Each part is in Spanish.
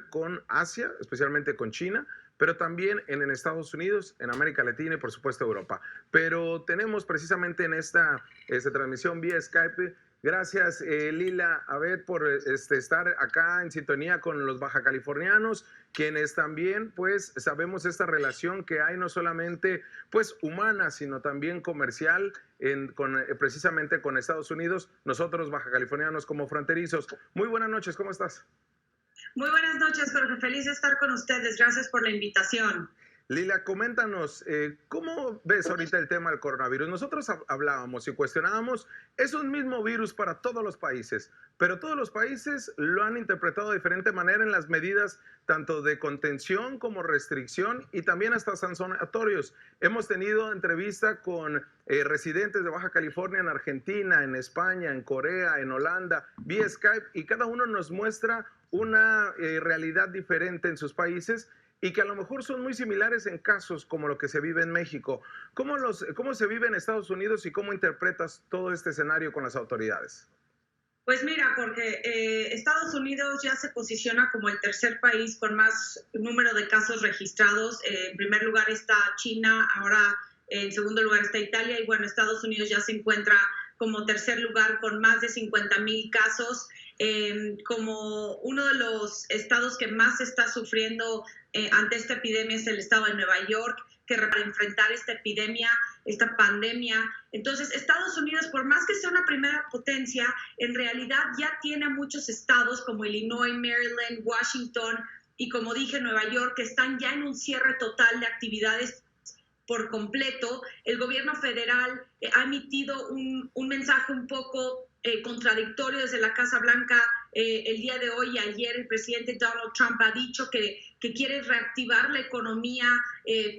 con Asia, especialmente con China, pero también en Estados Unidos, en América Latina y por supuesto Europa. Pero tenemos precisamente en esta transmisión vía Skype, gracias Lila Abed por estar acá en sintonía con los baja californianos, quienes también pues sabemos esta relación que hay no solamente pues humana, sino también comercial precisamente con Estados Unidos, nosotros baja californianos como fronterizos. Muy buenas noches, ¿cómo estás? Muy buenas noches, Jorge. Feliz de estar con ustedes. Gracias por la invitación. Lila, coméntanos, ¿cómo ves ahorita el tema del coronavirus? Nosotros hablábamos y cuestionábamos, es un mismo virus para todos los países, pero todos los países lo han interpretado de diferente manera en las medidas tanto de contención como restricción y también hasta sancionatorios. Hemos tenido entrevista con residentes de Baja California en Argentina, en España, en Corea, en Holanda, vía Skype, y cada uno nos muestra una realidad diferente en sus países y que a lo mejor son muy similares en casos como lo que se vive en México. ¿Cómo se vive en Estados Unidos y cómo interpretas todo este escenario con las autoridades? Pues mira, Jorge, Estados Unidos ya se posiciona como el tercer país con más número de casos registrados. En primer lugar está China, ahora en segundo lugar está Italia y bueno, Estados Unidos ya se encuentra como tercer lugar con más de 50,000 casos. Como uno de los estados que más está sufriendo ante esta epidemia es el estado de Nueva York, que para enfrentar esta epidemia, esta pandemia. Entonces, Estados Unidos, por más que sea una primera potencia, en realidad ya tiene muchos estados como Illinois, Maryland, Washington y como dije, Nueva York, que están ya en un cierre total de actividades por completo. El gobierno federal ha emitido un mensaje un poco contradictorio desde la Casa Blanca. El día de hoy y ayer el presidente Donald Trump ha dicho que quiere reactivar la economía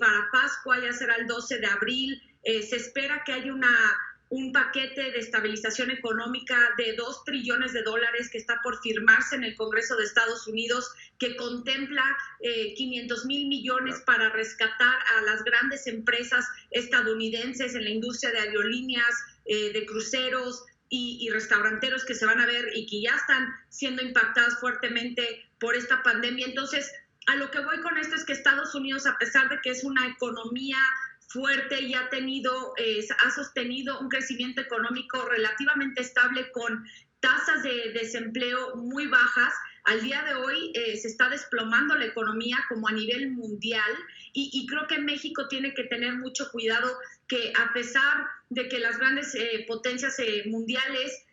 para Pascua, ya será el 12 de abril. Se espera que haya un paquete de estabilización económica de $2 trillones que está por firmarse en el Congreso de Estados Unidos, que contempla 500,000 millones para rescatar a las grandes empresas estadounidenses en la industria de aerolíneas, de cruceros y restauranteros que se van a ver y que ya están siendo impactadas fuertemente por esta pandemia. Entonces, a lo que voy con esto es que Estados Unidos, a pesar de que es una economía fuerte y ha sostenido un crecimiento económico relativamente estable con tasas de desempleo muy bajas, al día de hoy se está desplomando la economía como a nivel mundial y creo que México tiene que tener mucho cuidado que a pesar de que las grandes potencias mundiales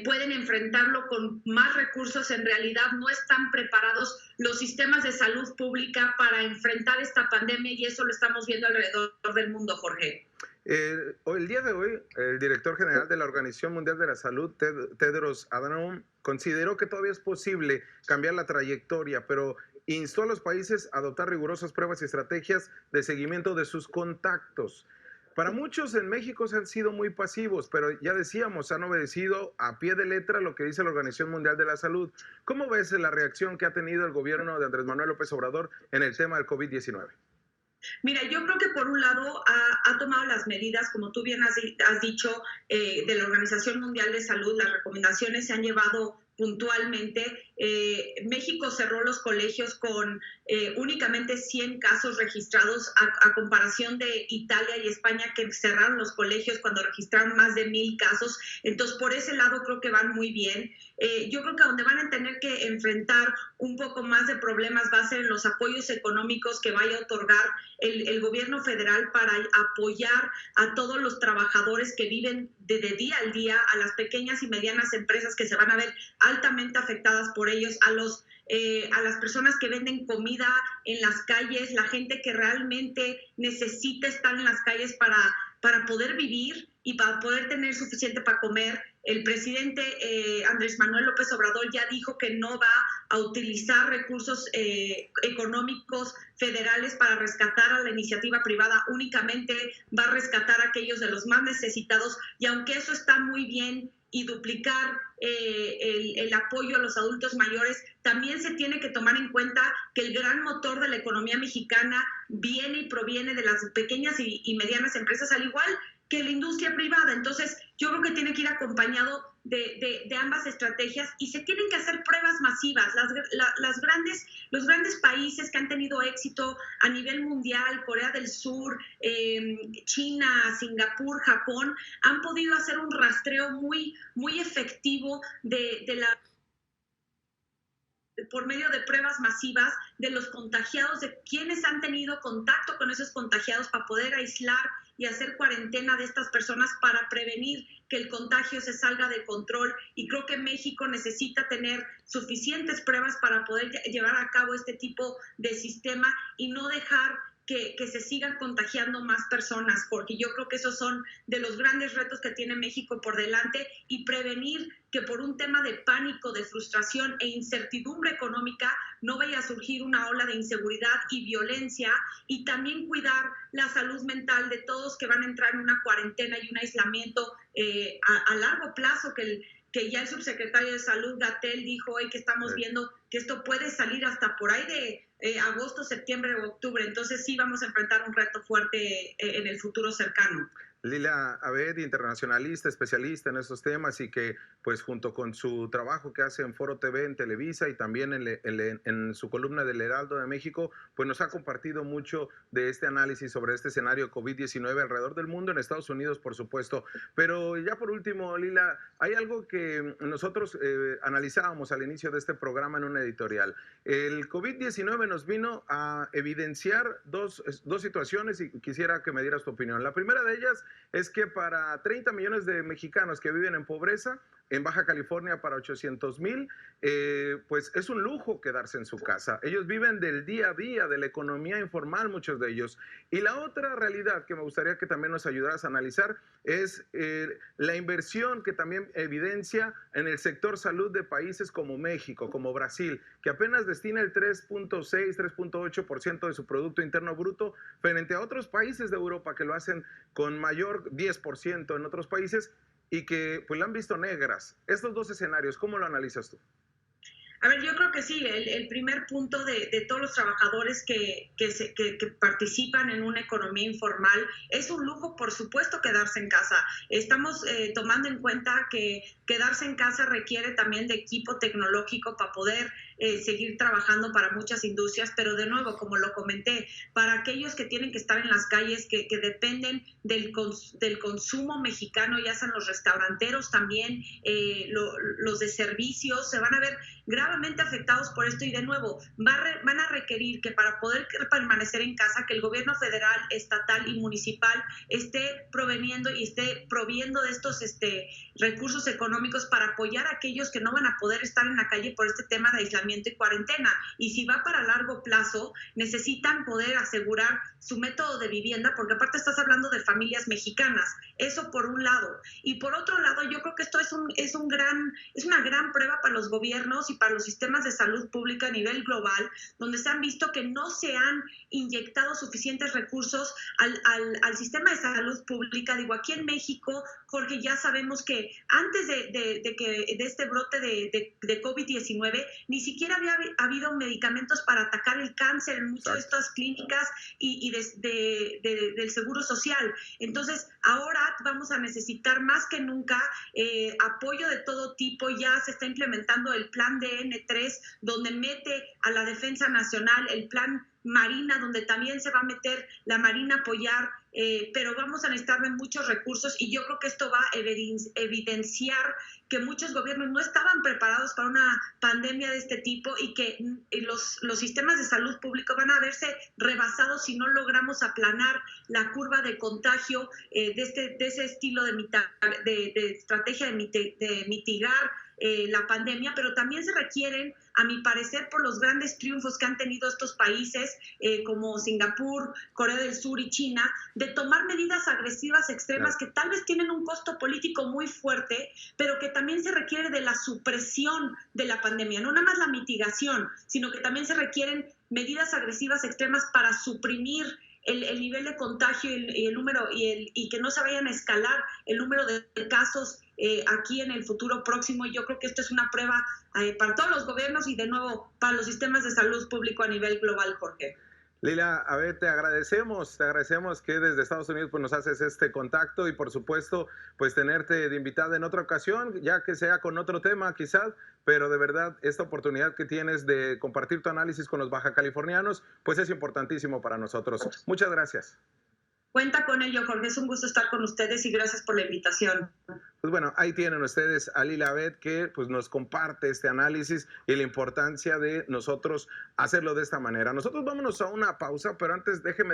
pueden enfrentarlo con más recursos, en realidad no están preparados los sistemas de salud pública para enfrentar esta pandemia y eso lo estamos viendo alrededor del mundo, Jorge. El día de hoy, el director general de la Organización Mundial de la Salud, Tedros Adhanom, consideró que todavía es posible cambiar la trayectoria, pero instó a los países a adoptar rigurosas pruebas y estrategias de seguimiento de sus contactos. Para muchos en México se han sido muy pasivos, pero ya decíamos, han obedecido a pie de letra lo que dice la Organización Mundial de la Salud. ¿Cómo ves la reacción que ha tenido el gobierno de Andrés Manuel López Obrador en el tema del COVID-19? Mira, yo creo que por un lado ha tomado las medidas, como tú bien has dicho, de la Organización Mundial de Salud. Las recomendaciones se han llevado puntualmente. México cerró los colegios con únicamente 100 casos registrados a comparación de Italia y España, que cerraron los colegios cuando registraron más de 1,000 casos. Entonces, por ese lado creo que van muy bien. Yo creo que donde van a tener que enfrentar un poco más de problemas va a ser en los apoyos económicos que vaya a otorgar el gobierno federal para apoyar a todos los trabajadores que viven de día al día, a las pequeñas y medianas empresas que se van a ver altamente afectadas por ellos, a las personas que venden comida en las calles, la gente que realmente necesita estar en las calles para poder vivir y para poder tener suficiente para comer. El presidente Andrés Manuel López Obrador ya dijo que no va a utilizar recursos económicos federales para rescatar a la iniciativa privada, únicamente va a rescatar a aquellos de los más necesitados, y aunque eso está muy bien y duplicar el apoyo a los adultos mayores, también se tiene que tomar en cuenta que el gran motor de la economía mexicana viene y proviene de las pequeñas y medianas empresas, al igual que la industria privada. Entonces, yo creo que tiene que ir acompañado de ambas estrategias y se tienen que hacer pruebas masivas. Los grandes países que han tenido éxito a nivel mundial, Corea del Sur, China, Singapur, Japón, han podido hacer un rastreo muy efectivo por medio de pruebas masivas de los contagiados, de quienes han tenido contacto con esos contagiados para poder aislar y hacer cuarentena de estas personas para prevenir que el contagio se salga de control. Y creo que México necesita tener suficientes pruebas para poder llevar a cabo este tipo de sistema y no dejar que se sigan contagiando más personas, porque yo creo que esos son de los grandes retos que tiene México por delante, y prevenir que por un tema de pánico, de frustración e incertidumbre económica no vaya a surgir una ola de inseguridad y violencia, y también cuidar la salud mental de todos que van a entrar en una cuarentena y un aislamiento a largo plazo, que ya el subsecretario de Salud, Gatell, dijo hoy que estamos viendo que esto puede salir hasta por ahí de agosto, septiembre o octubre. Entonces sí vamos a enfrentar un reto fuerte en el futuro cercano. Lila Abed, internacionalista, especialista en estos temas y que pues junto con su trabajo que hace en Foro TV, en Televisa y también en su columna del Heraldo de México, pues nos ha compartido mucho de este análisis sobre este escenario COVID-19 alrededor del mundo, en Estados Unidos por supuesto. Pero ya por último, Lila, hay algo que nosotros analizábamos al inicio de este programa en un editorial. El COVID-19 nos vino a evidenciar dos situaciones y quisiera que me dieras tu opinión. La primera de ellas es que para 30 millones de mexicanos que viven en pobreza, en Baja California para 800,000, pues es un lujo quedarse en su casa. Ellos viven del día a día, de la economía informal, muchos de ellos. Y la otra realidad que me gustaría que también nos ayudaras a analizar es la inversión que también evidencia en el sector salud de países como México, como Brasil, que apenas destina el 3.6, 3.8% de su Producto Interno Bruto, frente a otros países de Europa que lo hacen con mayor 10% en otros países, y que pues la han visto negras. Estos dos escenarios, ¿cómo lo analizas tú? A ver, yo creo que sí, el primer punto de todos los trabajadores que participan en una economía informal, es un lujo, por supuesto, quedarse en casa. Estamos tomando en cuenta que quedarse en casa requiere también de equipo tecnológico para poder seguir trabajando para muchas industrias, pero de nuevo, como lo comenté, para aquellos que tienen que estar en las calles, que dependen del consumo mexicano, ya sean los restauranteros también, los de servicios, se van a ver gravemente afectados por esto, y de nuevo van a requerir que para poder permanecer en casa, que el gobierno federal, estatal y municipal esté proveniendo y esté proviendo de estos recursos económicos para apoyar a aquellos que no van a poder estar en la calle por este tema de aislamiento y cuarentena. Y si va para largo plazo, necesitan poder asegurar su método de vivienda, porque aparte estás hablando de familias mexicanas. Eso por un lado. Y por otro lado, yo creo que esto es una gran prueba para los gobiernos y para los sistemas de salud pública a nivel global, donde se han visto que no se han inyectado suficientes recursos al sistema de salud pública. Digo, aquí en México, Jorge, ya sabemos que antes de este brote de COVID-19, ni siquiera había habido medicamentos para atacar el cáncer en muchas de estas clínicas y del Seguro Social. Entonces, ahora vamos a necesitar más que nunca apoyo de todo tipo. Ya se está implementando el plan DN3, donde mete a la Defensa Nacional, el plan Marina, donde también se va a meter la Marina a apoyar, pero vamos a necesitar de muchos recursos, y yo creo que esto va a evidenciar que muchos gobiernos no estaban preparados para una pandemia de este tipo, y que los sistemas de salud pública van a verse rebasados si no logramos aplanar la curva de contagio de ese estilo de estrategia de mitigar la pandemia. Pero también se requieren, a mi parecer, por los grandes triunfos que han tenido estos países como Singapur, Corea del Sur y China, de tomar medidas agresivas extremas, que tal vez tienen un costo político muy fuerte, pero que también se requiere de la supresión de la pandemia, no nada más la mitigación, sino que también se requieren medidas agresivas extremas para suprimir el nivel de contagio y el número y que no se vayan a escalar el número de casos aquí en el futuro próximo. Y yo creo que esto es una prueba para todos los gobiernos y de nuevo para los sistemas de salud público a nivel global, Jorge. Lila, a ver, te agradecemos que desde Estados Unidos pues, nos haces este contacto y por supuesto pues tenerte de invitada en otra ocasión, ya que sea con otro tema quizás, pero de verdad esta oportunidad que tienes de compartir tu análisis con los baja californianos pues es importantísimo para nosotros. Muchas gracias. Cuenta con ello, Jorge. Es un gusto estar con ustedes y gracias por la invitación. Pues bueno, ahí tienen ustedes a Lila Abed que pues nos comparte este análisis y la importancia de nosotros hacerlo de esta manera. Nosotros vámonos a una pausa, pero antes déjeme decir